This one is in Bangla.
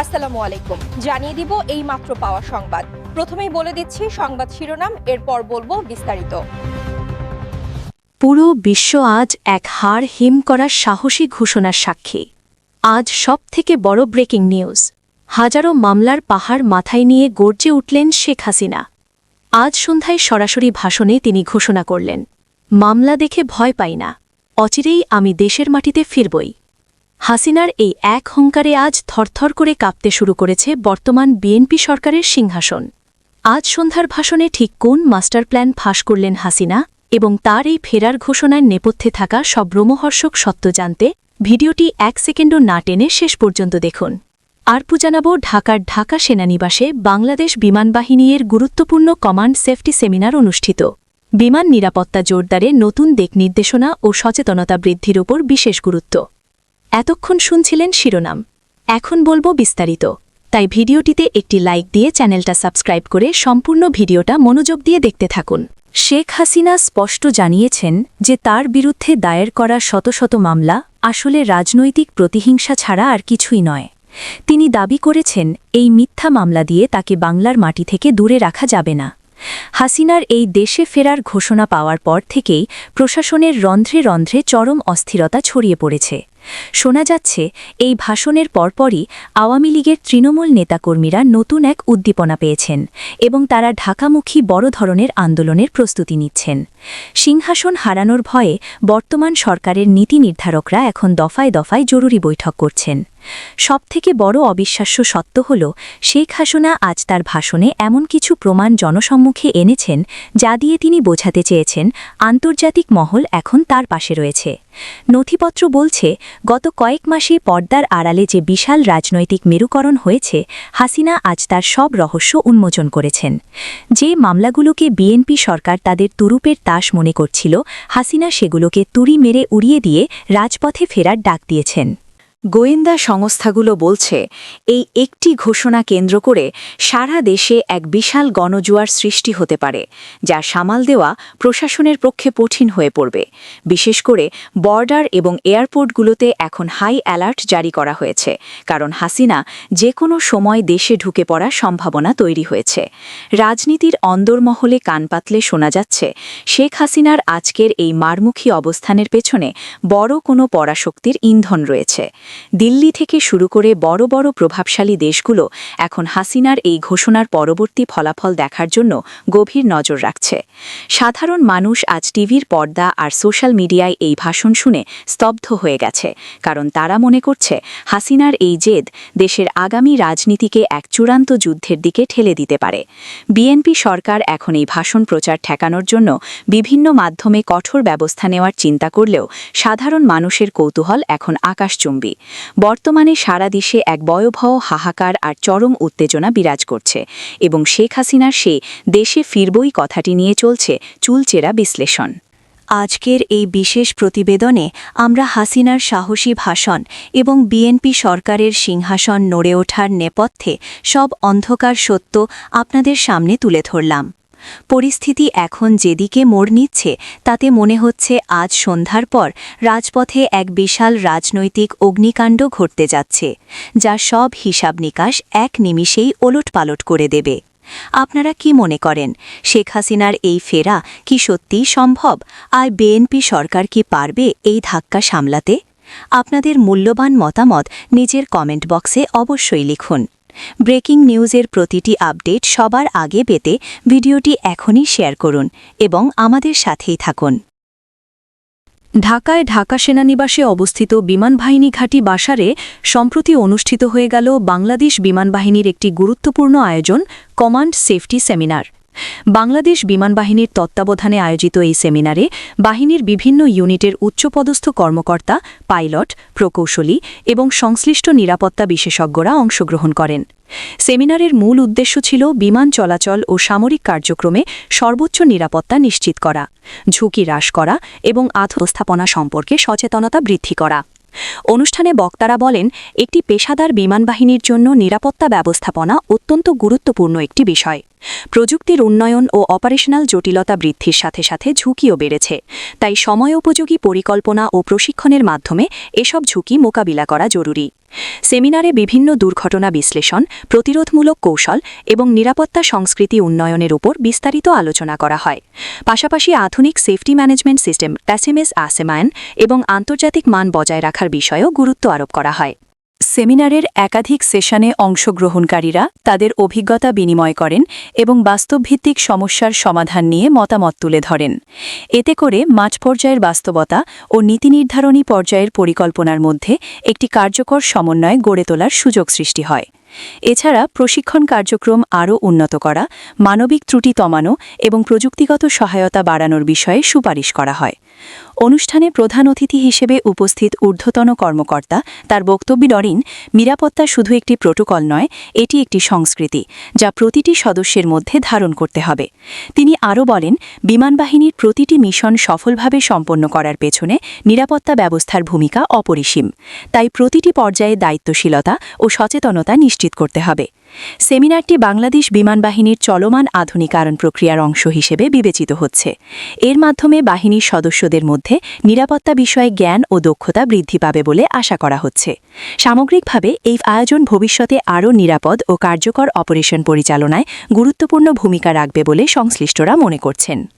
আসসালামু আলাইকুম। জানিয়ে দিব এই মাত্র পাওয়া সংবাদ। প্রথমেই বলে দিচ্ছি সংবাদ শিরোনাম, এরপর বলবো বিস্তারিত। পুরো বিশ্ব আজ এক হাড় হিম করার সাহসী ঘোষণার সাক্ষী। আজ সবথেকে বড় ব্রেকিং নিউজ। হাজারো মামলার পাহাড় মাথায় নিয়ে গর্জে উঠলেন শেখ হাসিনা। আজ সন্ধ্যায় সরাসরি ভাষণে তিনি ঘোষণা করলেন, মামলা দেখে ভয় পাই না, অচিরেই আমি দেশের মাটিতে ফিরবই। হাসিনার এই এক হুঙ্কারে আজ থরথর করে কাঁপতে শুরু করেছে বর্তমান বিএনপি সরকারের সিংহাসন। আজ সন্ধ্যার ভাষণে ঠিক কোন মাস্টার প্ল্যান ফাঁস করলেন হাসিনা এবং তার এই ফেরার ঘোষণার নেপথ্যে থাকা সব রোমহর্ষক সত্য জানতে ভিডিওটি 1 সেকেন্ডও না টেনে শেষ পর্যন্ত দেখুন। আরপু জানাবো, ঢাকার ঢাকা সেনানিবাসে বাংলাদেশ বিমানবাহিনীর গুরুত্বপূর্ণ কমান্ড সেফটি সেমিনার অনুষ্ঠিত। বিমান নিরাপত্তা জোরদারে নতুন দিক নির্দেশনা ও সচেতনতা বৃদ্ধির ওপর বিশেষ গুরুত্ব। এতক্ষণ শুনছিলেন শিরোনাম, এখন বলবো বিস্তারিত। তাই ভিডিওটিতে একটি লাইক দিয়ে চ্যানেলটা সাবস্ক্রাইব করে সম্পূর্ণ ভিডিওটা মনোযোগ দিয়ে দেখতে থাকুন। শেখ হাসিনা স্পষ্ট জানিয়েছেন যে তার বিরুদ্ধে দায়ের করা শত শত মামলা আসলে রাজনৈতিক প্রতিহিংসা ছাড়া আর কিছুই নয়। তিনি দাবি করেছেন, এই মিথ্যা মামলা দিয়ে তাকে বাংলার মাটি থেকে দূরে রাখা যাবে না। হাসিনার এই দেশে ফেরার ঘোষণা পাওয়ার পর থেকেই প্রশাসনের রন্ধ্রে রন্ধ্রে চরম অস্থিরতা ছড়িয়ে পড়েছে। শোনা যাচ্ছে, এই ভাষণের পরপরই আওয়ামী লীগের তৃণমূল নেতাকর্মীরা নতুন এক উদ্দীপনা পেয়েছেন এবং তারা ঢাকামুখী বড় ধরনের আন্দোলনের প্রস্তুতি নিচ্ছেন। সিংহাসন হারানোর ভয়ে বর্তমান সরকারের নীতি নির্ধারকরা এখন দফায় দফায় জরুরি বৈঠক করছেন। সবথেকে বড় অবিশ্বাস্য সত্য হল, শেখ হাসিনা আজ তার ভাষণে এমন কিছু প্রমাণ জনসম্মুখে এনেছেন যা দিয়ে তিনি বোঝাতে চেয়েছেন আন্তর্জাতিক মহল এখন তার পাশে রয়েছে। নথিপত্র বলছে, গত কয়েক মাসে পর্দার আড়ালে যে বিশাল রাজনৈতিক মেরুকরণ হয়েছে, হাসিনা আজ তার সব রহস্য উন্মোচন করেছেন। যে মামলাগুলোকে বিএনপি সরকার তাদের তুরুপের তাস মনে করছিল, হাসিনা সেগুলোকে তুড়ি মেরে উড়িয়ে দিয়ে রাজপথে ফেরার ডাক দিয়েছেন। গোয়েন্দা সংস্থাগুলো বলছে, এই একটি ঘোষণা কেন্দ্র করে সারা দেশে এক বিশাল গণজোয়ার সৃষ্টি হতে পারে, যা সামাল দেওয়া প্রশাসনের পক্ষে কঠিন হয়ে পড়বে। বিশেষ করে বর্ডার এবং এয়ারপোর্টগুলোতে এখন হাই অ্যালার্ট জারি করা হয়েছে, কারণ হাসিনা যে কোনো সময় দেশে ঢুকে পড়ার সম্ভাবনা তৈরি হয়েছে। রাজনীতির অন্দরমহলে কান পাতলে শোনা যাচ্ছে, শেখ হাসিনার আজকের এই মারমুখী অবস্থানের পেছনে বড় কোনো পরাশক্তির ইন্ধন রয়েছে। দিল্লি থেকে শুরু করে বড় বড় প্রভাবশালী দেশগুলো এখন হাসিনার এই ঘোষণার পরবর্তী ফলাফল দেখার জন্য গভীর নজর রাখছে। সাধারণ মানুষ আজ টিভির পর্দা আর সোশ্যাল মিডিয়ায় এই ভাষণ শুনে স্তব্ধ হয়ে গেছে, কারণ তারা মনে করছে হাসিনার এই জেদ দেশের আগামী রাজনীতিকে এক চূড়ান্ত যুদ্ধের দিকে ঠেলে দিতে পারে। বিএনপি সরকার এখন এই ভাষণ প্রচার ঠেকানোর জন্য বিভিন্ন মাধ্যমে কঠোর ব্যবস্থা নেওয়ার চিন্তা করলেও সাধারণ মানুষের কৌতূহল এখন আকাশচুম্বী। বর্তমানে সারা দেশে এক ভয়াবহ হাহাকার আর চরম উত্তেজনা বিরাজ করছে এবং শেখ হাসিনার সে দেশে ফিরবই কথাটি নিয়ে চলছে চুলচেরা বিশ্লেষণ। আজকের এই বিশেষ প্রতিবেদনে আমরা হাসিনার সাহসী ভাষণ এবং বিএনপি সরকারের সিংহাসন নড়ে ওঠার নেপথ্যে সব অন্ধকার সত্য আপনাদের সামনে তুলে ধরলাম। পরিস্থিতি এখন যেদিকে মোড় নিচ্ছে, তাতে মনে হচ্ছে আজ সন্ধ্যার পর রাজপথে এক বিশাল রাজনৈতিক অগ্নিকাণ্ড ঘটতে যাচ্ছে, যা সব হিসাব নিকাশ এক নিমিষেই ওলটপালট করে দেবে। আপনারা কি মনে করেন, শেখ হাসিনার এই ফেরা কি সত্যিই সম্ভব, আর বিএনপি সরকার কি পারবে এই ধাক্কা সামলাতে? আপনাদের মূল্যবান মতামত নিজের কমেন্ট বক্সে অবশ্যই লিখুন। ব্রেকিং নিউজের প্রতিটি আপডেট সবার আগে পেতে ভিডিওটি এখনই শেয়ার করুন এবং আমাদের সাথেই থাকুন। ঢাকায় ঢাকা সেনানিবাসে অবস্থিত বিমানবাহিনী ঘাঁটি বাসারে সম্প্রতি অনুষ্ঠিত হয়ে গেল বাংলাদেশ বিমানবাহিনীর একটি গুরুত্বপূর্ণ আয়োজন, কমান্ড সেফটি সেমিনার। বাংলাদেশ বিমানবাহিনীর তত্ত্বাবধানে আয়োজিত এই সেমিনারে বাহিনীর বিভিন্ন ইউনিটের উচ্চপদস্থ কর্মকর্তা, পাইলট, প্রকৌশলী এবং সংশ্লিষ্ট নিরাপত্তা বিশেষজ্ঞরা অংশগ্রহণ করেন। সেমিনারের মূল উদ্দেশ্য ছিল বিমান চলাচল ও সামরিক কার্যক্রমে সর্বোচ্চ নিরাপত্তা নিশ্চিত করা, ঝুঁকি হ্রাস করা এবং ব্যবস্থাপনা সম্পর্কে সচেতনতা বৃদ্ধি করা। অনুষ্ঠানে বক্তারা বলেন, একটি পেশাদার বিমানবাহিনীর জন্য নিরাপত্তা ব্যবস্থাপনা অত্যন্ত গুরুত্বপূর্ণ একটি বিষয়। প্রযুক্তির উন্নয়ন ও অপারেশনাল জটিলতা বৃদ্ধির সাথে সাথে ঝুঁকিও বেড়েছে, তাই সময়োপযোগী পরিকল্পনা ও প্রশিক্ষণের মাধ্যমে এসব ঝুঁকি মোকাবিলা করা জরুরি। সেমিনারে বিভিন্ন দুর্ঘটনা বিশ্লেষণ, প্রতিরোধমূলক কৌশল এবং নিরাপত্তা সংস্কৃতি উন্নয়নের উপর বিস্তারিত আলোচনা করা হয়। পাশাপাশি আধুনিক সেফটি ম্যানেজমেন্ট সিস্টেম প্যাসিমেস আসেমায়ন এবং আন্তর্জাতিক মান বজায় রাখার বিষয়েও গুরুত্ব আরোপ করা হয়। সেমিনারের একাধিক সেশনে অংশগ্রহণকারীরা তাদের অভিজ্ঞতা বিনিময় করেন এবং বাস্তবভিত্তিক সমস্যার সমাধান নিয়ে মতামত তুলে ধরেন। এতে করে মাঠ পর্যায়ের বাস্তবতা ও নীতি নির্ধারণী পর্যায়ের পরিকল্পনার মধ্যে একটি কার্যকর সমন্বয় গড়ে তোলার সুযোগ সৃষ্টি হয়। এছাড়া প্রশিক্ষণ কার্যক্রম আরও উন্নত করা, মানবিক ত্রুটি কমানো এবং প্রযুক্তিগত সহায়তা বাড়ানোর বিষয়ে সুপারিশ করা হয়। অনুষ্ঠানে প্রধান অতিথি হিসেবে উপস্থিত ঊর্ধ্বতন কর্মকর্তা তার বক্তব্যে বলেন, নিরাপত্তা শুধু একটি প্রোটোকল নয়, এটি একটি সংস্কৃতি যা প্রতিটি সদস্যের মধ্যে ধারণ করতে হবে। তিনি আরও বলেন, বিমানবাহিনীর প্রতিটি মিশন সফলভাবে সম্পন্ন করার পেছনে নিরাপত্তা ব্যবস্থার ভূমিকা অপরিসীম। তাই প্রতিটি পর্যায়ে দায়িত্বশীলতা ও সচেতনতা নিশ্চিত করতে হবে। সেমিনারটি বাংলাদেশ বিমানবাহিনীর চলমান আধুনিকায়ন প্রক্রিয়ার অংশ হিসেবে বিবেচিত হচ্ছে। এর মাধ্যমে বাহিনীর সদস্যদের মধ্যে নিরাপত্তা বিষয়ে জ্ঞান ও দক্ষতা বৃদ্ধি পাবে বলে আশা করা হচ্ছে। সামগ্রিকভাবে এই আয়োজন ভবিষ্যতে আরও নিরাপদ ও কার্যকর অপারেশন পরিচালনায় গুরুত্বপূর্ণ ভূমিকা রাখবে বলে সংশ্লিষ্টরা মনে করছেন।